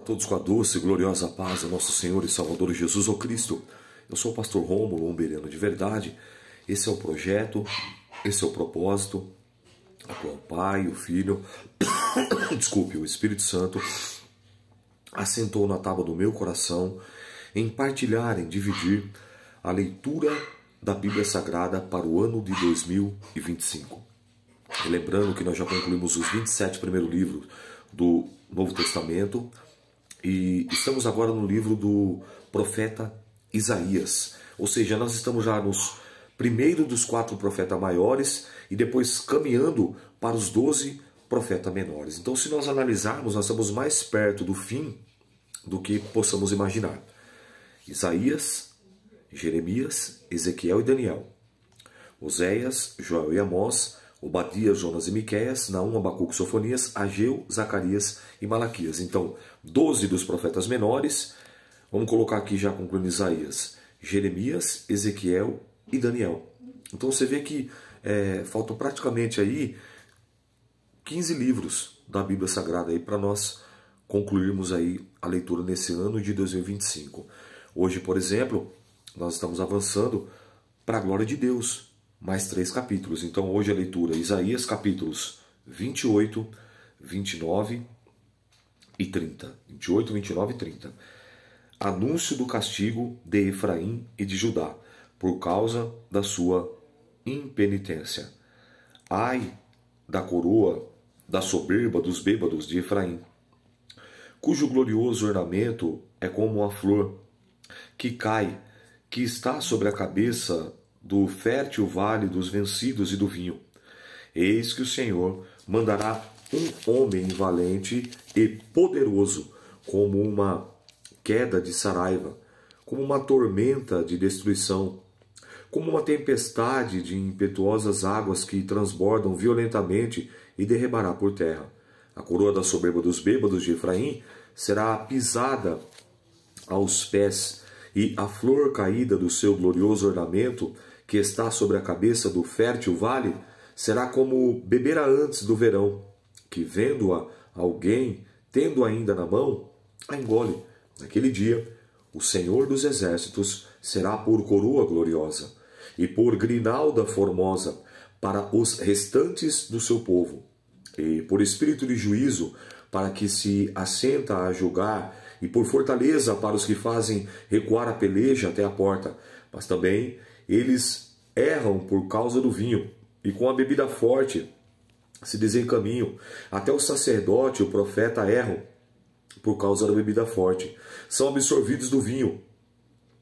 Todos com a doce e gloriosa paz do nosso Senhor e Salvador Jesus o Cristo. Eu sou o pastor Rômulo, um bereano de verdade. Esse é o projeto, esse é o propósito, a qual o Pai, o Filho, o Espírito Santo assentou na tábua do meu coração em partilhar, em dividir a leitura da Bíblia Sagrada para o ano de 2025. E lembrando que nós já concluímos os 27 primeiros livros do Novo Testamento e estamos agora no livro do profeta Isaías. Ou seja, nós estamos já nos primeiro dos 4 profetas maiores e depois caminhando para os 12 profetas menores. Então, se nós analisarmos, nós estamos mais perto do fim do que possamos imaginar. Isaías, Jeremias, Ezequiel e Daniel. Oséias, Joel e Amós, Obadias, Jonas e Miqueias, Naum, Abacuque, Sofonias, Ageu, Zacarias e Malaquias. Então, 12 dos profetas menores. Vamos colocar aqui já concluindo Isaías, Jeremias, Ezequiel e Daniel. Então você vê que faltam praticamente aí 15 livros da Bíblia Sagrada aí para nós concluirmos aí a leitura nesse ano de 2025. Hoje, por exemplo, nós estamos avançando para a glória de Deus. Mais 3 capítulos. Então hoje a leitura Isaías capítulos 28, 29 e 30. 28, 29 e 30. Anúncio do castigo de Efraim e de Judá, por causa da sua impenitência. Ai da coroa da soberba dos bêbados de Efraim, cujo glorioso ornamento é como a flor que cai, que está sobre a cabeça do fértil vale dos vencidos e do vinho. Eis que o Senhor mandará um homem valente e poderoso, como uma queda de saraiva, como uma tormenta de destruição, como uma tempestade de impetuosas águas que transbordam violentamente e derramará por terra. A coroa da soberba dos bêbados de Efraim será pisada aos pés, e a flor caída do seu glorioso ornamento, que está sobre a cabeça do fértil vale, será como beberá antes do verão, que vendo-a alguém, tendo ainda na mão, a engole. Naquele dia, o Senhor dos Exércitos será por coroa gloriosa e por grinalda formosa para os restantes do seu povo, e por espírito de juízo para que se assenta a julgar, e por fortaleza para os que fazem recuar a peleja até a porta. Mas também eles erram por causa do vinho, e com a bebida forte se desencaminham. Até o sacerdote e o profeta erram por causa da bebida forte. São absorvidos do vinho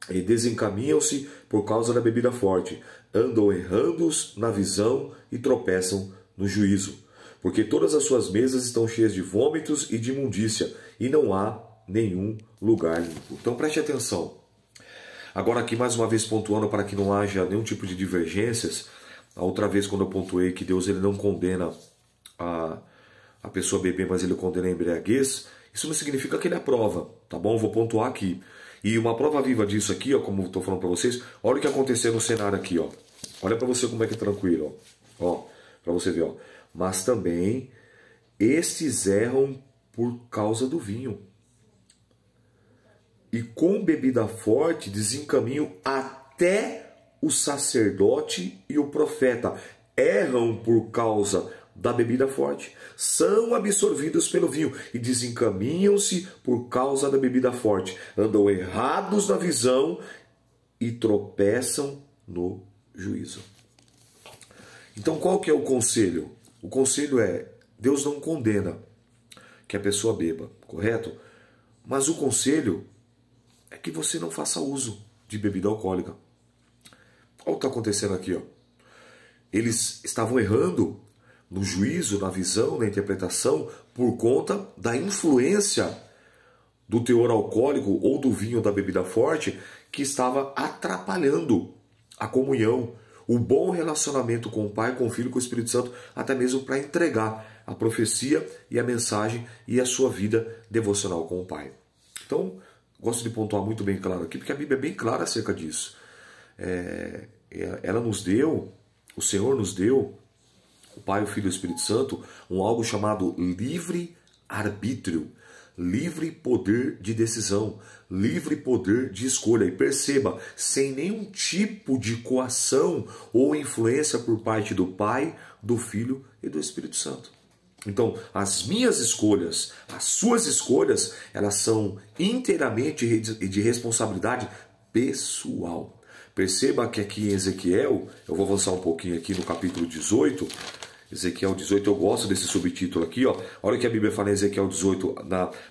e desencaminham-se por causa da bebida forte. Andam errando na visão e tropeçam no juízo. Porque todas as suas mesas estão cheias de vômitos e de imundícia, e não há nenhum lugar limpo. Então preste atenção. Agora aqui mais uma vez pontuando para que não haja nenhum tipo de divergências. A outra vez quando eu pontuei que Deus ele não condena a pessoa beber, mas ele condena a embriaguez, isso não significa que ele aprova, tá bom? Eu vou pontuar aqui. E uma prova viva disso aqui, ó, como eu estou falando para vocês, olha o que aconteceu no cenário aqui, ó. Olha para você como é que é tranquilo, ó. Para você ver, ó. Mas também estes erram por causa do vinho, e com bebida forte desencaminham até o sacerdote e o profeta. Erram por causa da bebida forte, são absorvidos pelo vinho e desencaminham-se por causa da bebida forte. Andam errados na visão e tropeçam no juízo. Então qual que é o conselho? O conselho é, Deus não condena que a pessoa beba, correto? Mas o conselho é que você não faça uso de bebida alcoólica. Olha o que está acontecendo aqui, ó. Eles estavam errando no juízo, na visão, na interpretação, por conta da influência do teor alcoólico ou do vinho da bebida forte, que estava atrapalhando a comunhão, o bom relacionamento com o Pai, com o Filho e com o Espírito Santo, até mesmo para entregar a profecia e a mensagem e a sua vida devocional com o Pai. Então, gosto de pontuar muito bem claro aqui, porque a Bíblia é bem clara acerca disso. Ela nos deu, o Senhor nos deu, o Pai, o Filho e o Espírito Santo, algo chamado livre-arbítrio. livre poder de decisão, livre poder de escolha. E perceba, sem nenhum tipo de coação ou influência por parte do Pai, do Filho e do Espírito Santo. Então, as minhas escolhas, as suas escolhas, elas são inteiramente de responsabilidade pessoal. Perceba que aqui em Ezequiel, eu vou avançar um pouquinho aqui no capítulo 18, Ezequiel 18, eu gosto desse subtítulo aqui, ó. Olha o que a Bíblia fala em Ezequiel 18,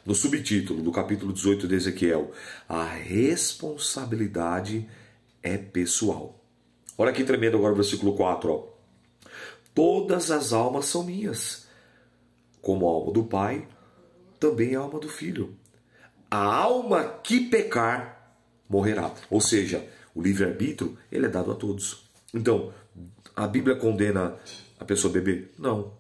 no subtítulo do capítulo 18 de Ezequiel. A responsabilidade é pessoal. Olha que tremendo agora o versículo 4, ó. Todas as almas são minhas, como a alma do Pai, também a alma do Filho. A alma que pecar, morrerá. Ou seja, o livre-arbítrio, ele é dado a todos. Então, a Bíblia condena a pessoa a beber? Não.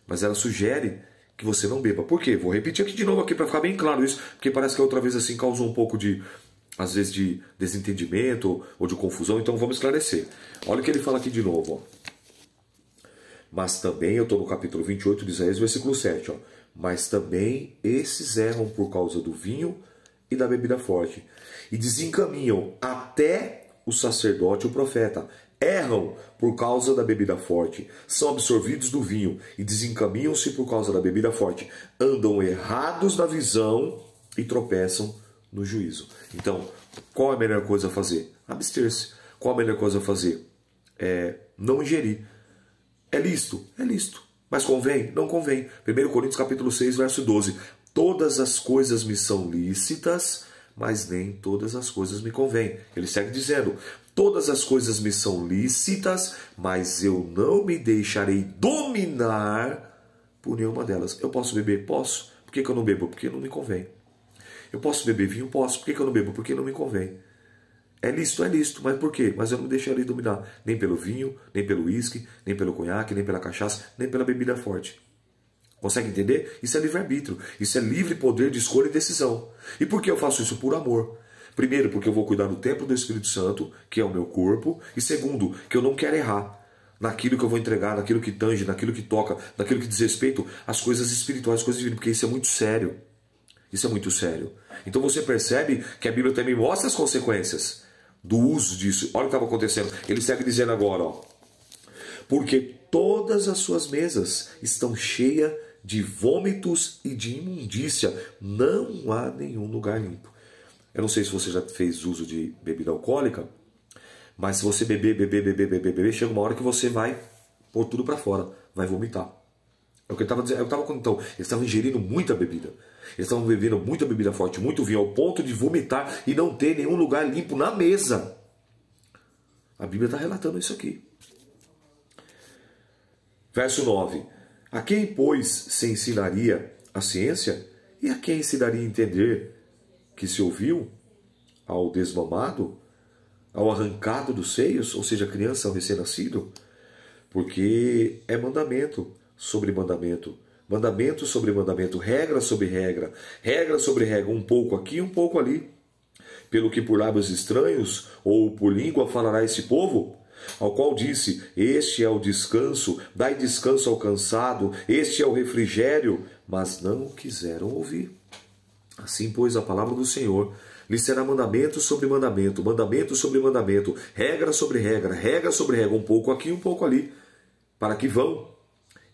Mas ela sugere que você não beba. Por quê? Vou repetir aqui de novo aqui para ficar bem claro isso, porque parece que a outra vez assim causou um pouco de, às vezes, de desentendimento ou de confusão. Então vamos esclarecer. Olha o que ele fala aqui de novo, ó. Mas também, eu estou no capítulo 28 de Isaías, versículo 7. Ó. Mas também esses erram por causa do vinho e da bebida forte, e desencaminham até o sacerdote e o profeta. Erram por causa da bebida forte, são absorvidos do vinho e desencaminham-se por causa da bebida forte. Andam errados na visão e tropeçam no juízo. Então, qual é a melhor coisa a fazer? Abster-se. Qual a melhor coisa a fazer? Não ingerir. É lícito? É lícito. Mas convém? Não convém. 1 Coríntios capítulo 6, verso 12. Todas as coisas me são lícitas, mas nem todas as coisas me convêm. Ele segue dizendo, todas as coisas me são lícitas, mas eu não me deixarei dominar por nenhuma delas. Eu posso beber? Posso. Por que eu não bebo? Porque não me convém. Eu posso beber vinho? Posso. Por que eu não bebo? Porque não me convém. É lícito, mas por quê? Mas eu não me deixarei dominar nem pelo vinho, nem pelo uísque, nem pelo conhaque, nem pela cachaça, nem pela bebida forte. Consegue entender? Isso é livre-arbítrio. Isso é livre poder de escolha e decisão. E por que eu faço isso? Por amor. Primeiro, porque eu vou cuidar do templo do Espírito Santo, que é o meu corpo. E segundo, que eu não quero errar naquilo que eu vou entregar, naquilo que tange, naquilo que toca, naquilo que diz respeito às coisas espirituais, às coisas divinas, porque isso é muito sério. Isso é muito sério. Então você percebe que a Bíblia também mostra as consequências do uso disso. Olha o que estava acontecendo. Ele segue dizendo agora, ó. Porque todas as suas mesas estão cheias de vômitos e de imundícia. Não há nenhum lugar limpo. Eu não sei se você já fez uso de bebida alcoólica, mas se você beber, chega uma hora que você vai pôr tudo para fora, vai vomitar. É o que ele estava dizendo. Então, eles estavam ingerindo muita bebida. Eles estavam bebendo muita bebida forte, muito vinho, ao ponto de vomitar e não ter nenhum lugar limpo na mesa. A Bíblia está relatando isso aqui. Verso 9. A quem, pois, se ensinaria a ciência? E a quem se daria a entender que se ouviu? Ao desmamado? Ao arrancado dos seios? Ou seja, criança, ao recém-nascido? Porque é mandamento sobre mandamento. Mandamento sobre mandamento, regra sobre regra, regra sobre regra, um pouco aqui, um pouco ali. Pelo que por lábios estranhos ou por língua falará esse povo, ao qual disse, este é o descanso, dai descanso ao cansado, este é o refrigério, mas não quiseram ouvir. Assim, pois, a palavra do Senhor lhe será mandamento sobre mandamento, mandamento sobre mandamento, regra sobre regra, regra sobre regra, um pouco aqui, um pouco ali, para que vão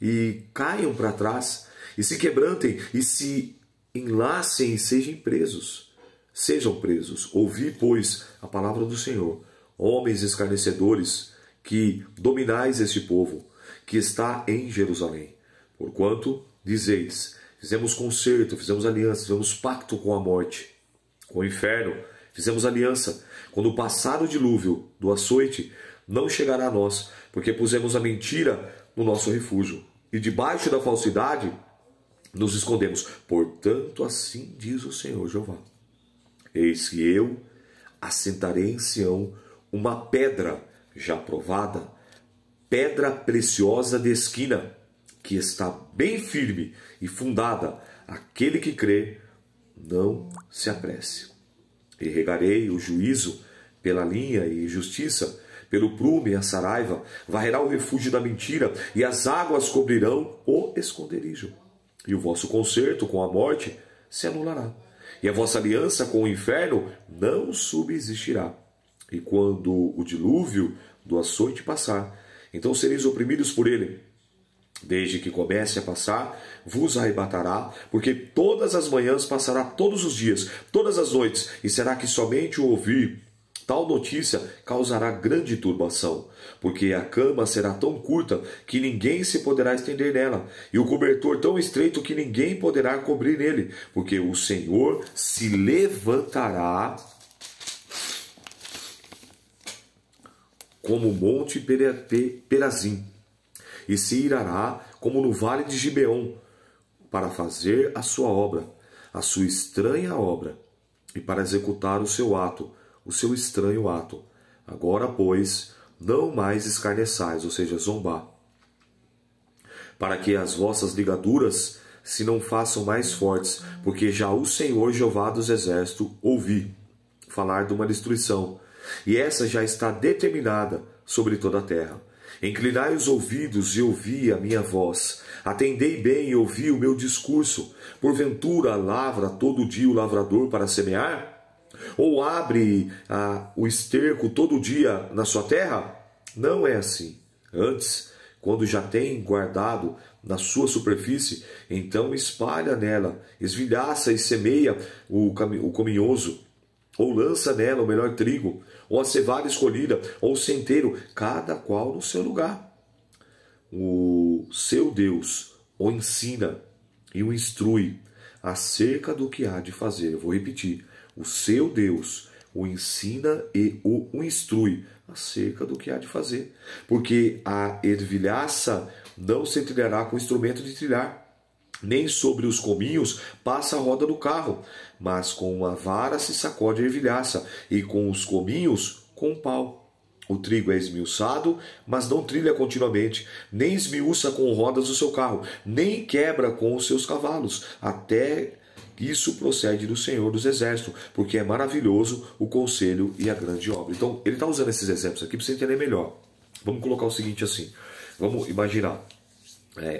e caiam para trás, e se quebrantem, e se enlacem e sejam presos. Sejam presos. Ouvi, pois, a palavra do Senhor, homens escarnecedores, que dominais este povo, que está em Jerusalém. Porquanto, dizeis, fizemos concerto, fizemos aliança, fizemos pacto com a morte, com o inferno, fizemos aliança. Quando passar o dilúvio do açoite, não chegará a nós, porque pusemos a mentira no nosso refúgio. E debaixo da falsidade nos escondemos. Portanto, assim diz o Senhor Jeová. Eis que eu assentarei em Sião uma pedra já provada, pedra preciosa de esquina, que está bem firme e fundada. Aquele que crê, não se apresse. E regarei o juízo pela linha e justiça, pelo prume e a saraiva, varrerá o refúgio da mentira, e as águas cobrirão o esconderijo. E o vosso concerto com a morte se anulará. E a vossa aliança com o inferno não subsistirá. E quando o dilúvio do açoite passar, então sereis oprimidos por ele. Desde que comece a passar, vos arrebatará, porque todas as manhãs passará todos os dias, todas as noites, e será que somente o ouvir tal notícia causará grande turbação, porque a cama será tão curta que ninguém se poderá estender nela, e o cobertor tão estreito que ninguém poderá cobrir nele, porque o Senhor se levantará como o monte Perazim, e se irará como no vale de Gibeon, para fazer a sua obra, a sua estranha obra, e para executar o seu ato, o seu estranho ato. Agora, pois, não mais escarneçais, ou seja, zombar, para que as vossas ligaduras se não façam mais fortes, porque já o Senhor Jeová dos Exércitos ouvi falar de uma destruição, e essa já está determinada sobre toda a terra. Inclinai os ouvidos e ouvi a minha voz. Atendei bem e ouvi o meu discurso. Porventura lavra todo dia o lavrador para semear? Ou abre o esterco todo dia na sua terra? Não é assim. Antes, quando já tem guardado na sua superfície, então espalha nela, esvilhaça e semeia o cominhoso, ou lança nela o melhor trigo, ou a cevada escolhida, ou o centeiro, cada qual no seu lugar. O seu Deus o ensina e o instrui acerca do que há de fazer. Eu vou repetir. O seu Deus o ensina e o instrui acerca do que há de fazer. Porque a ervilhaça não se trilhará com instrumento de trilhar, nem sobre os cominhos passa a roda do carro, mas com uma vara se sacode a ervilhaça, e com os cominhos, com um pau. O trigo é esmiuçado, mas não trilha continuamente, nem esmiuça com rodas o seu carro, nem quebra com os seus cavalos, até isso procede do Senhor dos Exércitos, porque é maravilhoso o conselho e a grande obra. Então, ele está usando esses exemplos aqui para você entender melhor. Vamos colocar o seguinte assim, vamos imaginar.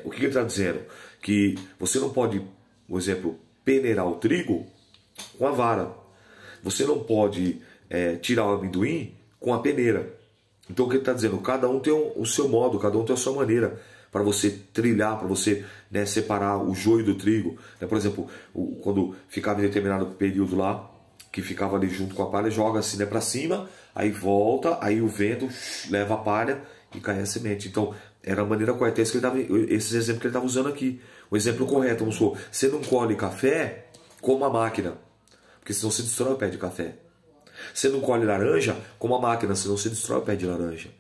O que ele está dizendo? Que você não pode, por exemplo, peneirar o trigo com a vara. Você não pode tirar o amendoim com a peneira. Então o que ele está dizendo? Cada um tem o seu modo, cada um tem a sua maneira para você trilhar, para você separar o joio do trigo. Por exemplo, quando ficava em determinado período lá, que ficava ali junto com a palha, joga assim para cima, aí volta, aí o vento leva a palha e cai a semente. Então, era a maneira correta. Esses exemplos que ele estava usando aqui. O exemplo correto, vamos supor, você não colhe café com uma máquina, porque senão você destrói o pé de café. Você não colhe laranja com uma máquina, senão você destrói o pé de laranja.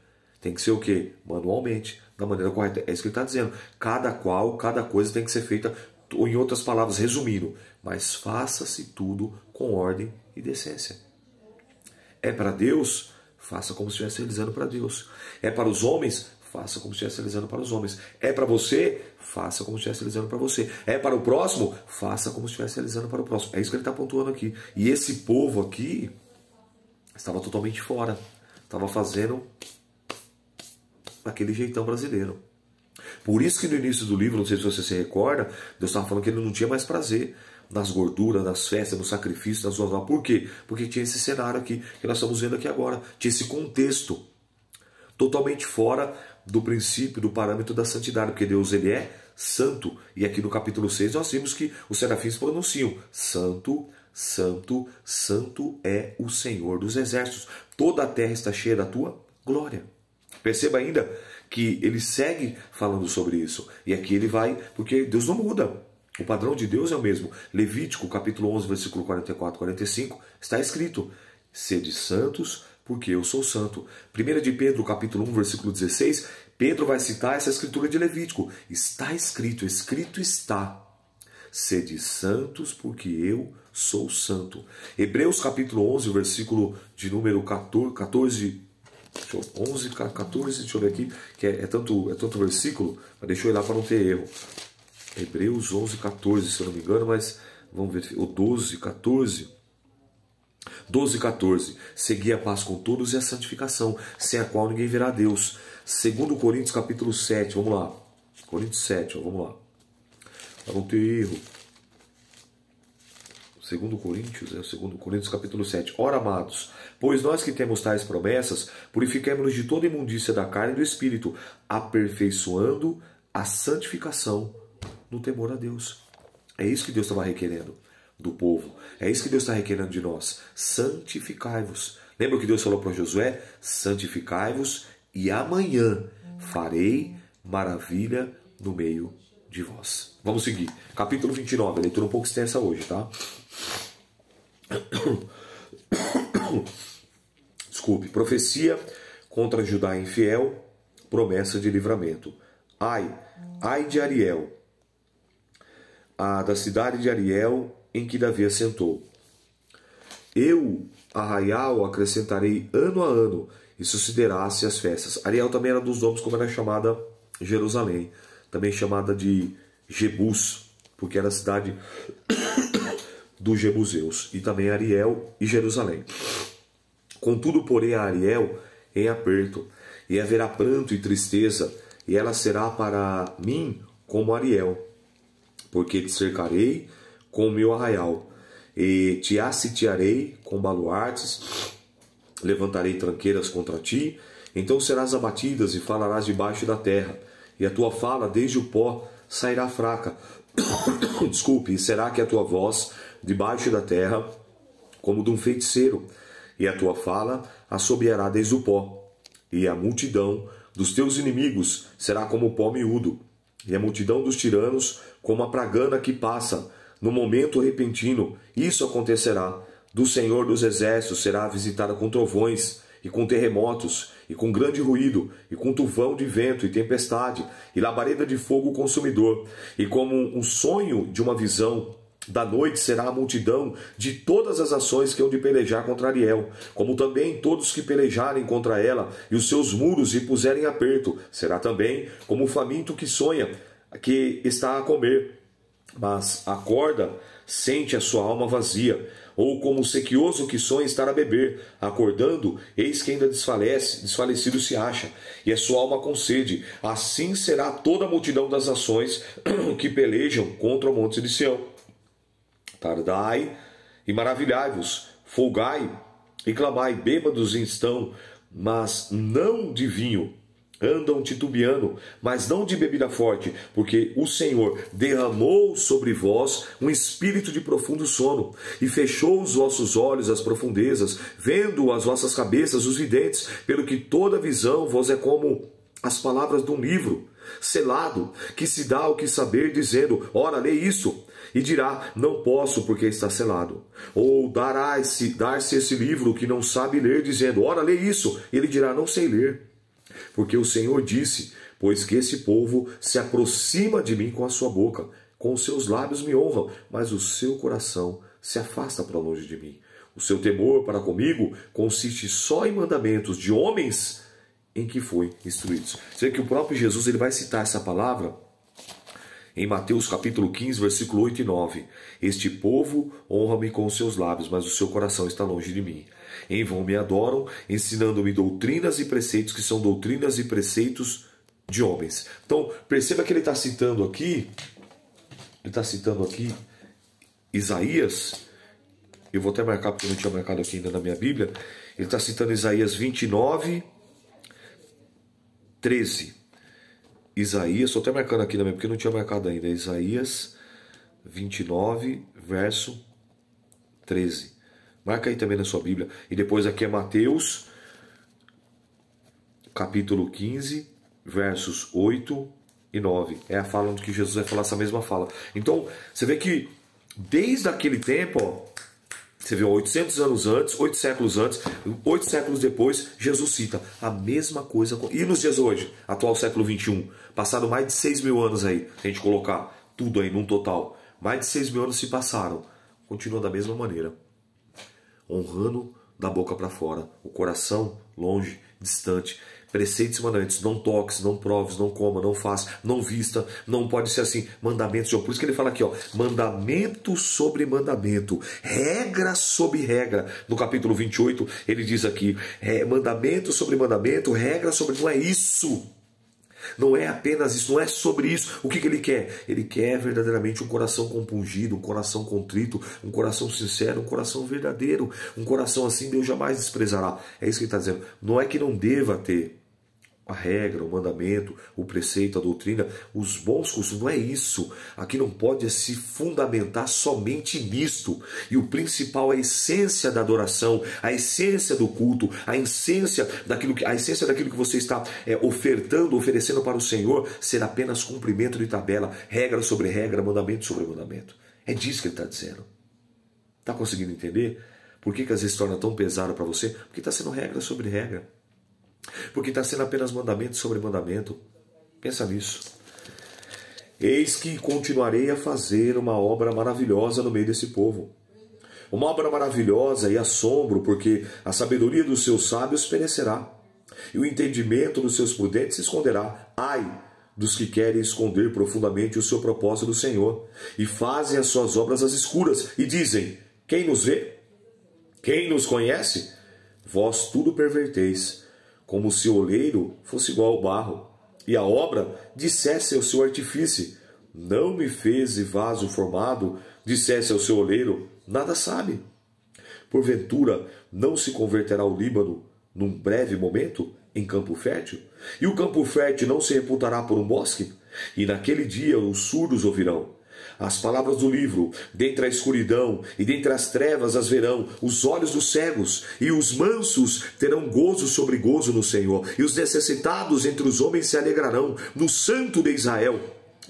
Tem que ser o quê? Manualmente, da maneira correta. É isso que ele está dizendo. Cada coisa tem que ser feita, ou em outras palavras, resumindo, mas faça-se tudo com ordem e decência. É para Deus? Faça como se estivesse realizando para Deus. É para os homens? Faça como se estivesse realizando para os homens. É para você? Faça como se estivesse realizando para você. É para o próximo? Faça como se estivesse realizando para o próximo. É isso que ele está pontuando aqui. E esse povo aqui estava totalmente fora. Estava fazendo daquele jeitão brasileiro. Por isso que no início do livro, não sei se você se recorda, Deus estava falando que ele não tinha mais prazer nas gorduras, nas festas, no sacrifício, nas suas. Por quê? Porque tinha esse cenário aqui, que nós estamos vendo aqui agora. Tinha esse contexto totalmente fora do princípio, do parâmetro da santidade, porque Deus ele é santo. E aqui no capítulo 6 nós vimos que os serafins pronunciam: Santo, Santo, Santo é o Senhor dos Exércitos. Toda a terra está cheia da tua glória. Perceba ainda que ele segue falando sobre isso. E aqui ele vai, porque Deus não muda. O padrão de Deus é o mesmo. Levítico, capítulo 11, versículo 44 e 45, está escrito: sede santos, porque eu sou santo. 1 de Pedro, capítulo 1, versículo 16, Pedro vai citar essa escritura de Levítico. Está escrito, escrito está: sede santos, porque eu sou santo. Hebreus, capítulo 11, versículo de número 14, 11, 14, deixa eu ver aqui, que é tanto versículo, mas deixa eu ir lá para não ter erro. Hebreus 11, 14, se eu não me engano, mas vamos ver, o 12, 14. 12, 14. Segui a paz com todos e a santificação, sem a qual ninguém verá a Deus. 2 Coríntios, capítulo 7, vamos lá. Coríntios 7, vamos lá. Para não ter erro. 2 Coríntios capítulo 7. Ora, amados, pois nós que temos tais promessas, purifiquemo-nos de toda imundícia da carne e do espírito, aperfeiçoando a santificação no temor a Deus. É isso que Deus estava requerendo do povo. É isso que Deus está requerendo de nós. Santificai-vos. Lembra o que Deus falou para Josué? Santificai-vos e amanhã farei maravilha no meio de vós. Vamos seguir. Capítulo 29. A leitura um pouco extensa hoje, tá? Desculpe. Profecia contra Judá infiel, promessa de livramento. Ai de Ariel, da cidade de Ariel, em que Davi assentou. Eu, Arraial, acrescentarei ano a ano, e sucederá-se as festas. Ariel também era dos nomes como era chamada Jerusalém, também chamada de Jebus, porque era a cidade dos Jebuseus, e também Ariel e Jerusalém. Contudo, porém, a Ariel em aperto, e haverá pranto e tristeza, e ela será para mim como Ariel, porque te cercarei com o meu arraial, e te assitiarei com baluartes, levantarei tranqueiras contra ti, então serás abatidas e falarás debaixo da terra, e a tua fala desde o pó sairá fraca. Desculpe, e será que a tua voz debaixo da terra como de um feiticeiro, e a tua fala assobiará desde o pó, e a multidão dos teus inimigos será como o pó miúdo, e a multidão dos tiranos como a pragana que passa no momento repentino. Isso acontecerá. Do Senhor dos Exércitos será visitada com trovões e com terremotos e com grande ruído e com tufão de vento e tempestade e labareda de fogo consumidor, e como um sonho de uma visão da noite será a multidão de todas as ações que hão de pelejar contra Ariel, como também todos que pelejarem contra ela e os seus muros e puserem aperto. Será também como o faminto que sonha, que está a comer, mas acorda, sente a sua alma vazia, ou como o sequioso que sonha estar a beber, acordando, eis que ainda desfalecido se acha, e a sua alma com sede. Assim será toda a multidão das nações que pelejam contra o monte de Sião. Tardai e maravilhai-vos, folgai e clamai, bêbados estão, mas não de vinho, andam titubeando, mas não de bebida forte, porque o Senhor derramou sobre vós um espírito de profundo sono, e fechou os vossos olhos às profundezas, vendo as vossas cabeças os videntes, pelo que toda visão vos é como as palavras de um livro selado, que se dá ao que saber, dizendo, ora, lê isso, e dirá, não posso, porque está selado. Ou dar-se esse livro que não sabe ler, dizendo, ora, lê isso, ele dirá, não sei ler. Porque o Senhor disse, pois que esse povo se aproxima de mim com a sua boca, com os seus lábios me honram, mas o seu coração se afasta para longe de mim. O seu temor para comigo consiste só em mandamentos de homens em que foi instruídos. Você vê que o próprio Jesus ele vai citar essa palavra em Mateus capítulo 15, versículo 8 e 9. Este povo honra-me com os seus lábios, mas o seu coração está longe de mim. Em vão me adoram, ensinando-me doutrinas e preceitos que são doutrinas e preceitos de homens. Então, perceba que ele está citando aqui, Isaías. Eu vou até marcar porque eu não tinha marcado aqui ainda na minha Bíblia. Ele está citando Isaías 29, 13. Isaías, estou até marcando aqui também porque eu não tinha marcado ainda. Isaías 29, verso 13. Marca aí também na sua Bíblia. E depois aqui é Mateus, capítulo 15, versos 8 e 9. É a fala onde que Jesus vai falar essa mesma fala. Então, você vê que desde aquele tempo, ó, você vê 800 anos antes, 8 séculos antes, 8 séculos depois, Jesus cita a mesma coisa. E nos dias hoje, atual século 21, passado mais de 6 mil anos aí, se a gente colocar tudo aí num total, mais de 6 mil anos se passaram, continua da mesma maneira. Honrando da boca para fora, o coração longe, distante. Preceitos e mandamentos, não toques, não proves, não coma, não faça, não vista, não pode ser assim. Mandamentos, por isso que ele fala aqui, ó, mandamento sobre mandamento, regra sobre regra. No capítulo 28, ele diz aqui, mandamento sobre mandamento, regra sobre... Não é isso. Não é apenas isso, não é sobre isso. O que ele quer? Ele quer verdadeiramente um coração compungido, um coração contrito, um coração sincero, um coração verdadeiro. Um coração assim Deus jamais desprezará. É isso que ele está dizendo. Não é que não deva ter a regra, o mandamento, o preceito, a doutrina, os bons costumes, não é isso. Aqui não pode se fundamentar somente nisto. E o principal é a essência da adoração, a essência do culto, a essência daquilo que você está oferecendo para o Senhor, ser apenas cumprimento de tabela, regra sobre regra, mandamento sobre mandamento. É disso que ele está dizendo. Está conseguindo entender? Por que às vezes se torna tão pesado para você? Porque está sendo regra sobre regra. Porque está sendo apenas mandamento sobre mandamento. Pensa nisso. Eis que continuarei a fazer uma obra maravilhosa no meio desse povo. Uma obra maravilhosa e assombro, porque a sabedoria dos seus sábios perecerá, e o entendimento dos seus prudentes se esconderá. Ai dos que querem esconder profundamente o seu propósito do Senhor, e fazem as suas obras às escuras, e dizem: quem nos vê? Quem nos conhece? Vós tudo perverteis, como se o oleiro fosse igual ao barro, e a obra dissesse ao seu artífice: não me fez vaso formado, dissesse ao seu oleiro: nada sabe. Porventura não se converterá o Líbano num breve momento em campo fértil? E o campo fértil não se reputará por um bosque? E naquele dia os surdos ouvirão as palavras do livro, dentre a escuridão e dentre as trevas as verão os olhos dos cegos, e os mansos terão gozo sobre gozo no Senhor, e os necessitados entre os homens se alegrarão no Santo de Israel.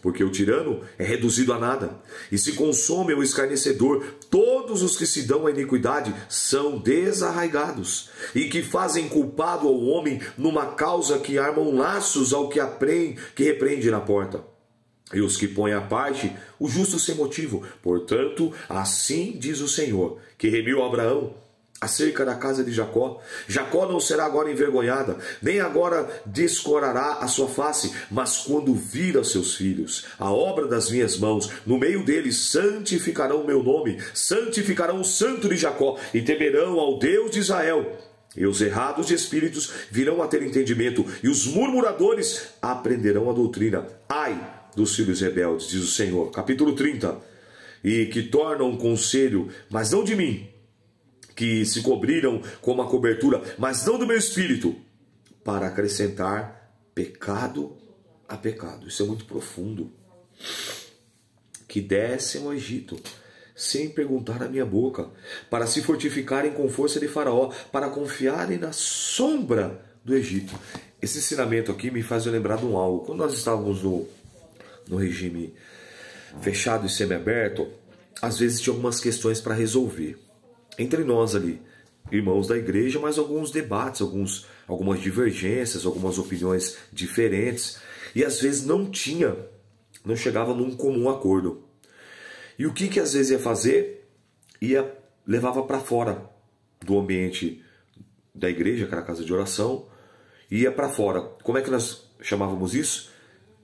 Porque o tirano é reduzido a nada, e se consome o escarnecedor. Todos os que se dão à iniquidade são desarraigados, e que fazem culpado ao homem numa causa que armam laços ao que repreende na porta. E os que põem à parte o justo sem motivo. Portanto, assim diz o Senhor, que remiu Abraão acerca da casa de Jacó. Jacó não será agora envergonhada, nem agora descorará a sua face, mas quando vir a seus filhos, a obra das minhas mãos, no meio deles santificarão o meu nome, santificarão o santo de Jacó, e temerão ao Deus de Israel. E os errados de espíritos virão a ter entendimento, e os murmuradores aprenderão a doutrina. Ai dos filhos rebeldes, diz o Senhor. Capítulo 30. E que tornam um conselho, mas não de mim, que se cobriram com uma cobertura, mas não do meu espírito, para acrescentar pecado a pecado. Isso é muito profundo. Que descem ao Egito, sem perguntar à minha boca, para se fortificarem com força de Faraó, para confiarem na sombra do Egito. Esse ensinamento aqui me faz lembrar de algo. Quando nós estávamos no regime fechado e semiaberto, às vezes tinha algumas questões para resolver. Entre nós ali, irmãos da igreja, mas alguns debates, algumas divergências, algumas opiniões diferentes. E às vezes não chegava num comum acordo. E o que às vezes ia fazer? Levava para fora do ambiente da igreja, que era a casa de oração, ia para fora. Como é que nós chamávamos isso?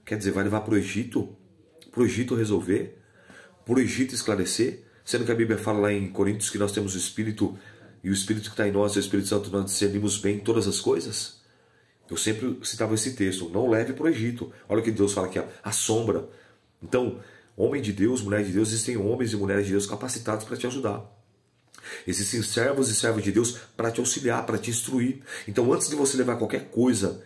Quer dizer, vai levar para o Egito resolver, para o Egito esclarecer, sendo que a Bíblia fala lá em Coríntios que nós temos o Espírito, e o Espírito que está em nós, o Espírito Santo, nós discernimos bem todas as coisas. Eu sempre citava esse texto: não leve para o Egito. Olha o que Deus fala aqui, a sombra. Então, homem de Deus, mulher de Deus, existem homens e mulheres de Deus capacitados para te ajudar. Existem servos e servas de Deus para te auxiliar, para te instruir. Então, antes de você levar qualquer coisa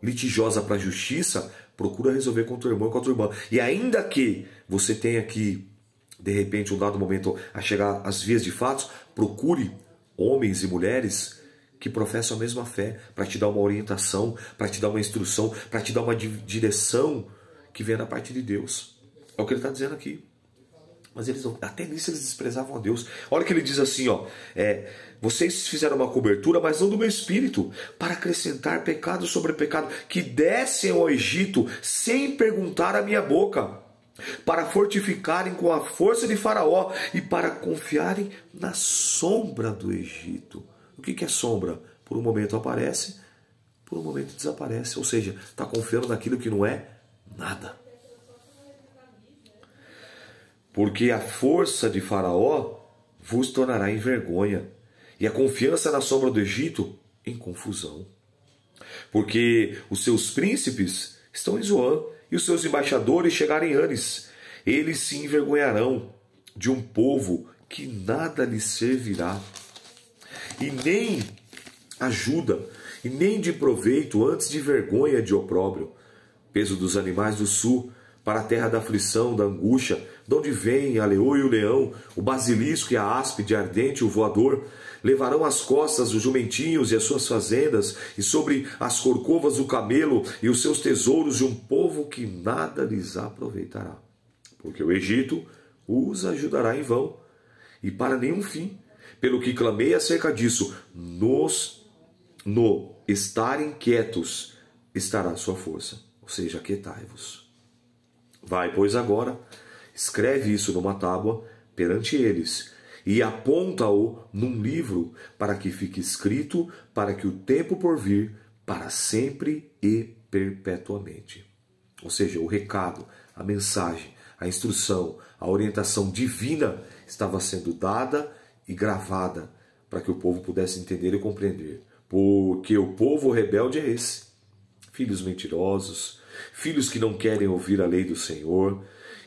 litigiosa para a justiça, procura resolver com o teu irmão e com a tua irmã. E ainda que você tenha que, de repente, um dado momento, a chegar às vias de fatos, procure homens e mulheres que professam a mesma fé, para te dar uma orientação, para te dar uma instrução, para te dar uma direção que vem da parte de Deus. É o que ele está dizendo aqui. Mas até nisso eles desprezavam a Deus. Olha o que ele diz assim, vocês fizeram uma cobertura, mas não do meu espírito, para acrescentar pecado sobre pecado, que descem ao Egito sem perguntar à minha boca, para fortificarem com a força de Faraó e para confiarem na sombra do Egito. O que é sombra? Por um momento aparece, por um momento desaparece. Ou seja, está confiando naquilo que não é nada. Porque a força de Faraó vos tornará em vergonha, e a confiança na sombra do Egito em confusão. Porque os seus príncipes estão em Zoan, e os seus embaixadores chegaram em Anis. Eles se envergonharão de um povo que nada lhes servirá, e nem ajuda, e nem de proveito, antes de vergonha e de opróbrio. Peso dos animais do sul, para a terra da aflição, da angústia, de onde vem a leoa e o leão, o basilisco e a áspide ardente, o voador. Levarão às costas os jumentinhos e as suas fazendas, e sobre as corcovas o camelo e os seus tesouros de um povo que nada lhes aproveitará. Porque o Egito os ajudará em vão, e para nenhum fim. Pelo que clamei acerca disso, no estarem quietos estará a sua força, ou seja, aquietai-vos. Vai, pois, agora, escreve isso numa tábua perante eles, e aponta-o num livro, para que fique escrito, para que o tempo por vir, para sempre e perpetuamente. Ou seja, o recado, a mensagem, a instrução, a orientação divina estava sendo dada e gravada, para que o povo pudesse entender e compreender. Porque o povo rebelde é esse. Filhos mentirosos, filhos que não querem ouvir a lei do Senhor,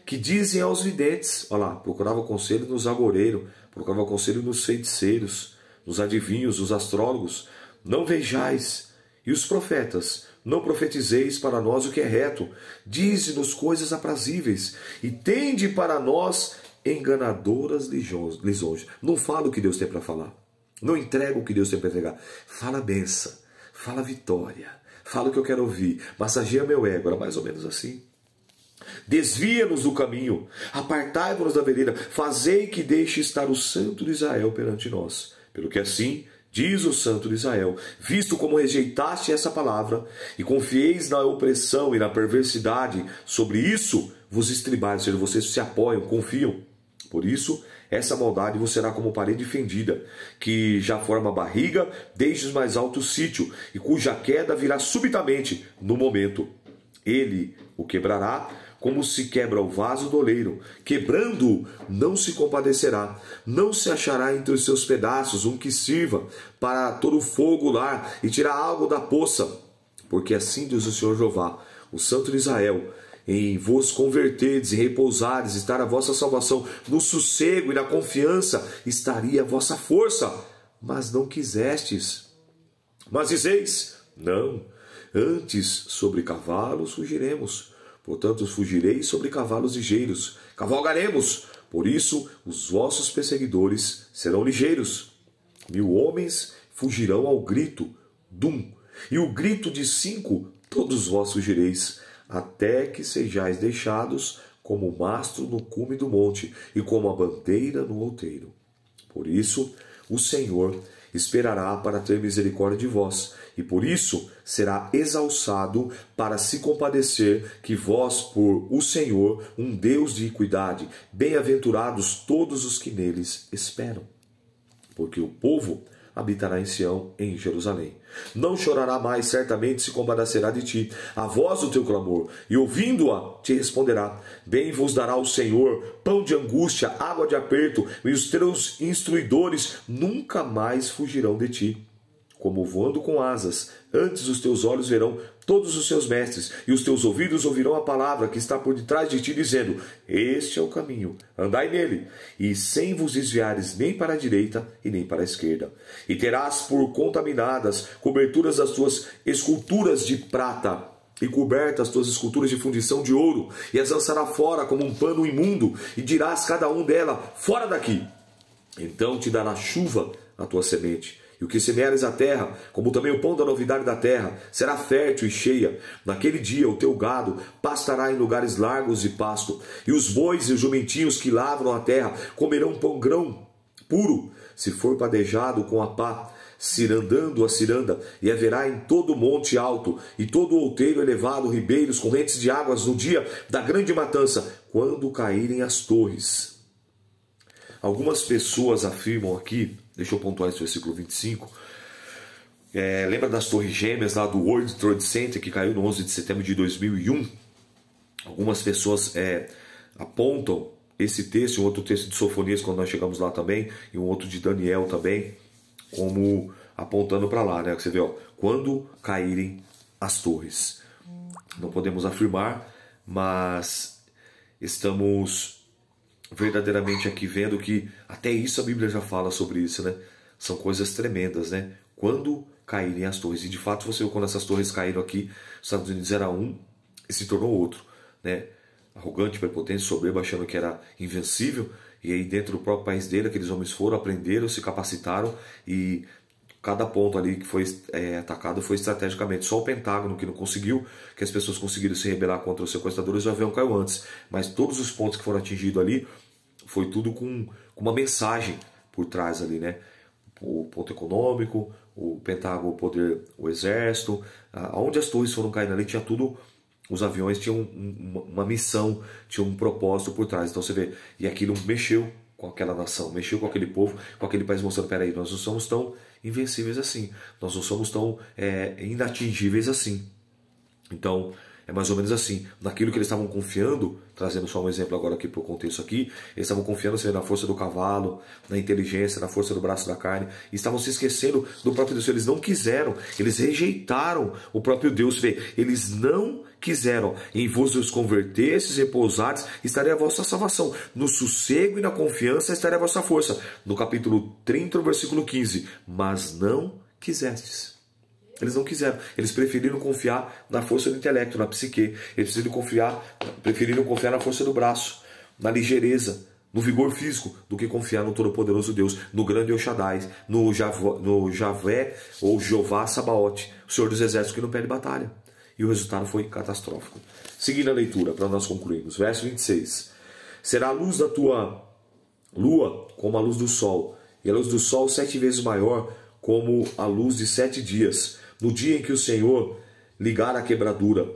que dizem aos videntes, olha lá, procurava conselho nos agoreiros, procurava conselho nos feiticeiros, nos adivinhos, nos astrólogos, não vejais, e os profetas, não profetizeis para nós o que é reto, dize-nos coisas aprazíveis, e tende para nós enganadoras lisonjas. Não fala o que Deus tem para falar, não entrega o que Deus tem para entregar, fala a benção, fala a vitória, fala o que eu quero ouvir, massageia meu ego, era mais ou menos assim. Desvia-nos do caminho, apartai-vos da vereda, fazei que deixe estar o Santo de Israel perante nós. Pelo que assim diz o Santo de Israel, visto como rejeitaste essa palavra, e confieis na opressão e na perversidade, sobre isso vos estribais, ou seja, vocês se apoiam, confiam. Por isso, essa maldade vos será como parede fendida, que já forma barriga desde os mais altos sítios, e cuja queda virá subitamente no momento. Ele o quebrará, como se quebra o vaso do oleiro. Quebrando, não se compadecerá, não se achará entre os seus pedaços um que sirva para todo o fogo lá e tirar algo da poça. Porque assim diz o Senhor Jeová, o Santo de Israel, em vos converterdes e repousares, estar a vossa salvação, no sossego e na confiança estaria a vossa força, mas não quisestes. Mas dizeis, não, antes sobre cavalos fugiremos, portanto fugireis sobre cavalos ligeiros, cavalgaremos, por isso os vossos perseguidores serão ligeiros. 1000 homens fugirão ao grito, dum, e o grito de 5, todos vós fugireis, até que sejais deixados como o mastro no cume do monte e como a bandeira no outeiro. Por isso o Senhor esperará para ter misericórdia de vós, e por isso será exalçado para se compadecer que vós, por o Senhor, um Deus de equidade, bem-aventurados todos os que neles esperam. Porque o povo habitará em Sião, em Jerusalém. Não chorará mais, certamente se compadecerá de ti, a voz do teu clamor, e ouvindo-a, te responderá. Bem vos dará o Senhor, pão de angústia, água de aperto, e os teus instruidores nunca mais fugirão de ti. Como voando com asas, antes os teus olhos verão todos os seus mestres, e os teus ouvidos ouvirão a palavra que está por detrás de ti, dizendo, este é o caminho, andai nele, e sem vos desviares nem para a direita e nem para a esquerda. E terás por contaminadas coberturas das tuas esculturas de prata, e cobertas as tuas esculturas de fundição de ouro, e as lançará fora como um pano imundo, e dirás cada um dela, fora daqui. Então te dará chuva a tua semente, e o que semeares a terra, como também o pão da novidade da terra, será fértil e cheia. Naquele dia o teu gado pastará em lugares largos de pasto, e os bois e os jumentinhos que lavram a terra comerão pão grão puro, se for padejado com a pá, cirandando a ciranda, e haverá em todo monte alto, e todo outeiro elevado, ribeiros, correntes de águas no dia da grande matança, quando caírem as torres. Algumas pessoas afirmam aqui, deixa eu pontuar esse versículo 25, lembra das torres gêmeas lá do World Trade Center que caiu no 11 de setembro de 2001? Algumas pessoas apontam esse texto, um outro texto de Sofonias quando nós chegamos lá também, e um outro de Daniel também, como apontando para lá, né? Você vê, ó, quando caírem as torres. não podemos afirmar, mas estamos verdadeiramente aqui vendo que até isso a Bíblia já fala sobre isso, né? São coisas tremendas, né? Quando caírem as torres, e de fato você viu quando essas torres caíram aqui, os Estados Unidos era um e se tornou outro, né? Arrogante, prepotente, soberbo, achando que era invencível, e aí dentro do próprio país dele, aqueles homens foram, aprenderam, se capacitaram, e cada ponto ali que foi atacado foi estrategicamente. Só o Pentágono que não conseguiu, que as pessoas conseguiram se rebelar contra os sequestradores, o avião caiu antes. Mas todos os pontos que foram atingidos ali, foi tudo com uma mensagem por trás ali, né? O ponto econômico, o Pentágono, o poder, o exército. Onde as torres foram caindo ali, tinha tudo. Os aviões tinham uma missão, tinham um propósito por trás. Então você vê, e aquilo mexeu com aquela nação, mexeu com aquele povo, com aquele país, mostrando, peraí, nós não somos tão invencíveis assim, nós não somos tão inatingíveis assim. Então, é mais ou menos assim, naquilo que eles estavam confiando, trazendo só um exemplo agora aqui para o contexto aqui, eles estavam confiando na força do cavalo, na inteligência, na força do braço da carne, e estavam se esquecendo do próprio Deus. Eles não quiseram, eles rejeitaram o próprio Deus. Eles não quiseram. Em vos convertestes e repousares, estaria a vossa salvação. No sossego e na confiança estaria a vossa força. No capítulo 30, versículo 15. Mas não quisestes. Eles não quiseram. Eles preferiram confiar na força do intelecto, na psique. Eles preferiram confiar na força do braço, na ligeireza, no vigor físico, do que confiar no Todo-Poderoso Deus, no grande El Shaddai, no Javé ou Jeová Sabaote, o Senhor dos Exércitos, que não perde batalha. E o resultado foi catastrófico. Seguindo a leitura, para nós concluirmos. Verso 26. Será a luz da tua lua como a luz do sol, e a luz do sol 7 vezes maior como a luz de 7 dias, no dia em que o Senhor ligar a quebradura,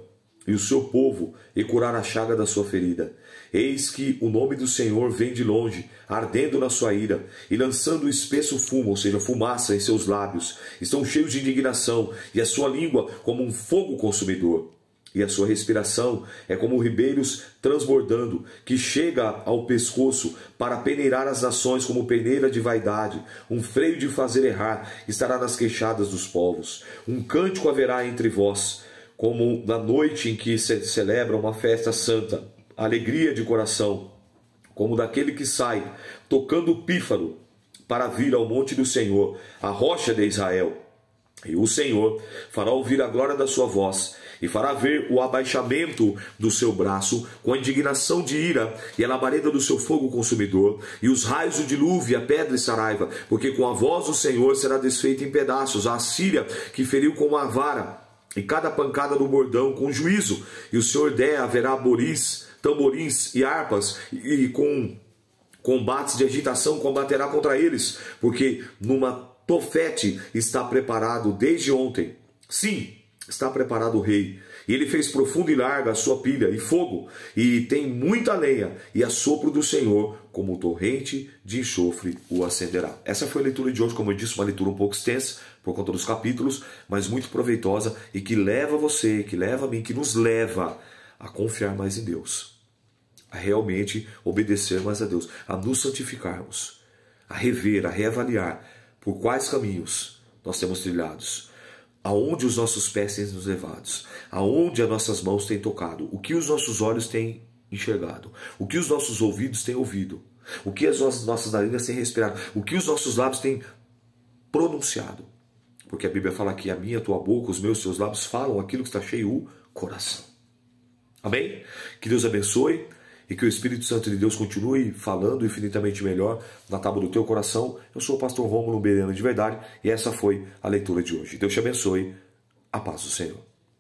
e o seu povo, e curar a chaga da sua ferida. Eis que o nome do Senhor vem de longe, ardendo na sua ira, e lançando espesso fumo, ou seja, fumaça em seus lábios. Estão cheios de indignação, e a sua língua como um fogo consumidor. E a sua respiração é como ribeiros transbordando, que chega ao pescoço para peneirar as nações como peneira de vaidade. Um freio de fazer errar estará nas queixadas dos povos. Um cântico haverá entre vós, como na noite em que se celebra uma festa santa. Alegria de coração, como daquele que sai, tocando o pífaro, para vir ao monte do Senhor, a rocha de Israel. E o Senhor fará ouvir a glória da sua voz, e fará ver o abaixamento do seu braço, com a indignação de ira, e a labareda do seu fogo consumidor, e os raios do dilúvio, e a pedra e saraiva, porque com a voz do Senhor será desfeita em pedaços a Assíria, que feriu com uma vara, e cada pancada do bordão com juízo, e o Senhor haverá tamborins e harpas, e com combates de agitação combaterá contra eles, porque numa Tofete está preparado desde ontem. Sim, está preparado o rei. E ele fez profunda e larga a sua pilha e fogo, e tem muita lenha, e a sopro do Senhor, como torrente de enxofre, o acenderá. Essa foi a leitura de hoje, como eu disse, uma leitura um pouco extensa, por conta dos capítulos, mas muito proveitosa, e que leva você, que leva a mim, que nos leva a confiar mais em Deus, a realmente obedecer mais a Deus, a nos santificarmos, a rever, a reavaliar por quais caminhos nós temos trilhados, aonde os nossos pés têm nos levados, aonde as nossas mãos têm tocado, o que os nossos olhos têm enxergado, o que os nossos ouvidos têm ouvido, o que as nossas narinas têm respirado, o que os nossos lábios têm pronunciado. Porque a Bíblia fala que a minha, a tua boca, os meus, teus lábios falam aquilo que está cheio o coração. Amém? Que Deus abençoe. E que o Espírito Santo de Deus continue falando infinitamente melhor na tábua do teu coração. Eu sou o pastor Rômulo Umberiano de verdade e essa foi a leitura de hoje. Deus te abençoe. A paz do Senhor.